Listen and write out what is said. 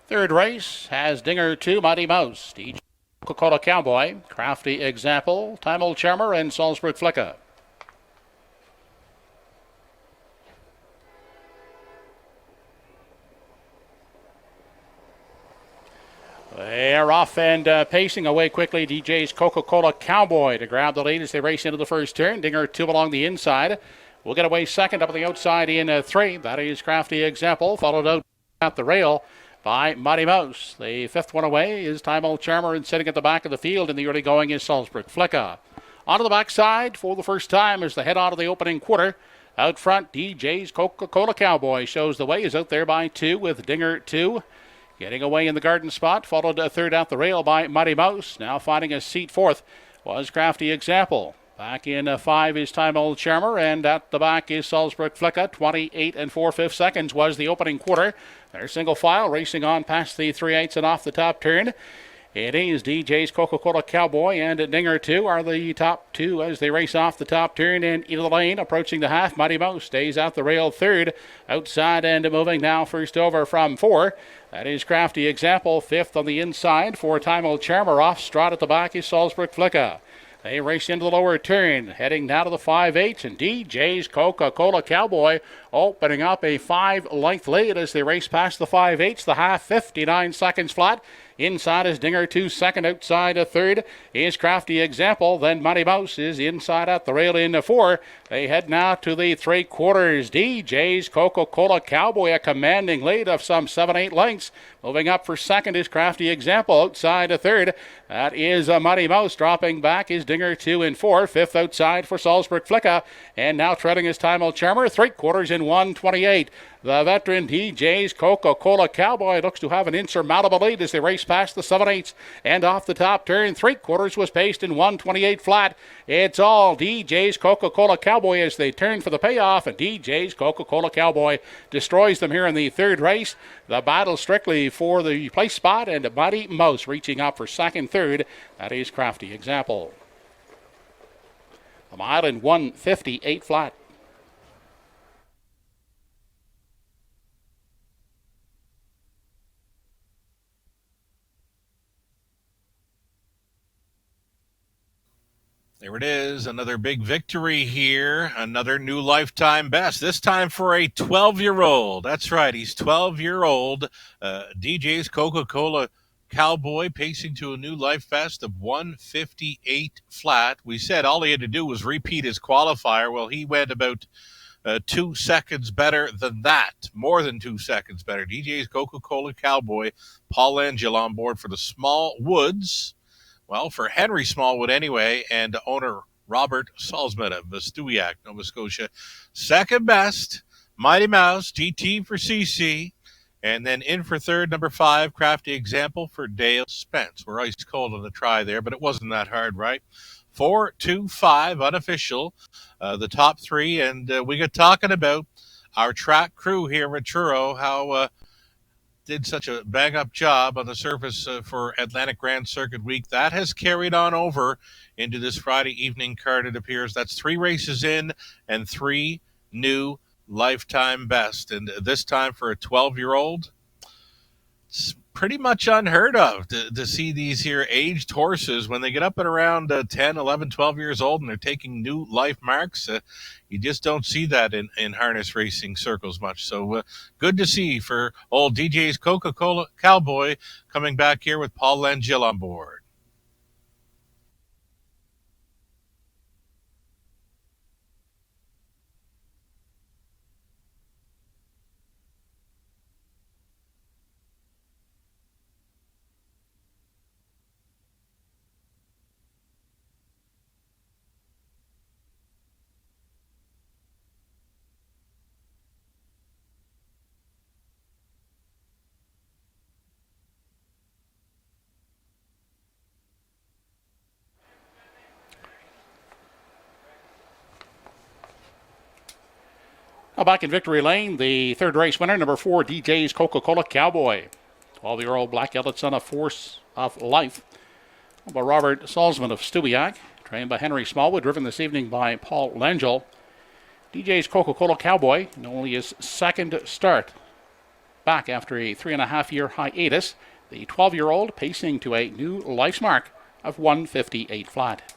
Third race has Dinger 2, Mighty Mouse, DJ Coca-Cola Cowboy, Crafty Example, Time Old Charmer, and Salzburg Flicka. They're off and pacing away quickly. DJ's Coca-Cola Cowboy to grab the lead as they race into the first turn. Dinger 2 along the inside. We'll get away second up on the outside in 3. That is Crafty Example, followed out at the rail by Mighty Mouse. The fifth one away is Time Old Charmer, and sitting at the back of the field in the early going is Salzburg Flicka. Onto the backside for the first time as they head on to the opening quarter. Out front, DJ's Coca-Cola Cowboy shows the way, is out there by 2 with Dinger 2. Getting away in the garden spot, followed third out the rail by Mighty Mouse. Now finding a seat fourth was Crafty Example. Back in 5 is Time Old Charmer, and at the back is Salzburg Flicka. 28 4/5 seconds was the opening quarter. They're single file, racing on past the 3/8 and off the top turn. It is DJ's Coca-Cola Cowboy and Dinger 2 are the top two as they race off the top turn and into the lane. Approaching the half, Mighty Mouse stays out the rail third. Outside and moving now first over from 4. That is Crafty Example. Fifth on the inside for Time Old Charmer. Off strut at the back is Salzburg Flicka. They race into the lower turn, heading now to the 5/8, and DJ's Coca-Cola Cowboy opening up a 5-length lead as they race past the 5/8. The half, 59 seconds flat. Inside is Dinger 2, second. Outside a third is Crafty Example. Then Mighty Mouse is inside at the rail in 4. They head now to the 3/4. DJ's Coca-Cola Cowboy, a commanding lead of some 7-8 lengths. Moving up for second is Crafty Example. Outside a third. That is Mighty Mouse. Dropping back is Dinger 2 in 4. Fifth outside for Salzburg Flicka. And now treading his Time Old Charmer. 3/4 in 1:28. The veteran DJ's Coca-Cola Cowboy looks to have an insurmountable lead as they race past the 7/8 and off the top turn. 3/4 was paced in 1:28 flat. It's all DJ's Coca-Cola Cowboy as they turn for the payoff, and DJ's Coca-Cola Cowboy destroys them here in the third race. The battle strictly for the place spot, and Mighty Mouse reaching up for second, third. That is Crafty Example. A mile in 1:58 flat. There it is, another big victory here, another new lifetime best, this time for a 12-year-old. That's right, he's 12-year-old. DJ's Coca-Cola Cowboy pacing to a new life best of 1:58 flat. We said all he had to do was repeat his qualifier. Well, he went about 2 seconds better than that, more than 2 seconds better. DJ's Coca-Cola Cowboy, Paul Angel on board for the Small Woods. Well, for Henry Smallwood anyway, and owner Robert Salzman of Stewiacke, Nova Scotia. Second best, Mighty Mouse, GT for CC. And then in for third, number 5, Crafty Example for Dale Spence. We're ice cold on the try there, but it wasn't that hard, right? 4, 2, 5, unofficial, the top 3. And we got talking about our track crew here at Truro, how did such a bang-up job on the surface for Atlantic Grand Circuit Week. That has carried on over into this Friday evening card, it appears. That's 3 races in and 3 new lifetime best. And this time for a 12-year-old, it's pretty much unheard of to see these here aged horses when they get up at around 10, 11, 12 years old and they're taking new life marks. You just don't see that in harness racing circles much. So good to see for old DJ's Coca-Cola Cowboy coming back here with Paul Langille on board. Now back in victory lane, the third race winner, number 4, DJ's Coca-Cola Cowboy. 12-year-old black gelded son of Force of Life. By Robert Salzman of Stewiacke, trained by Henry Smallwood, driven this evening by Paul Langille. DJ's Coca-Cola Cowboy, only his second start back after a 3.5-year hiatus. The 12-year-old pacing to a new life's mark of 158 flat.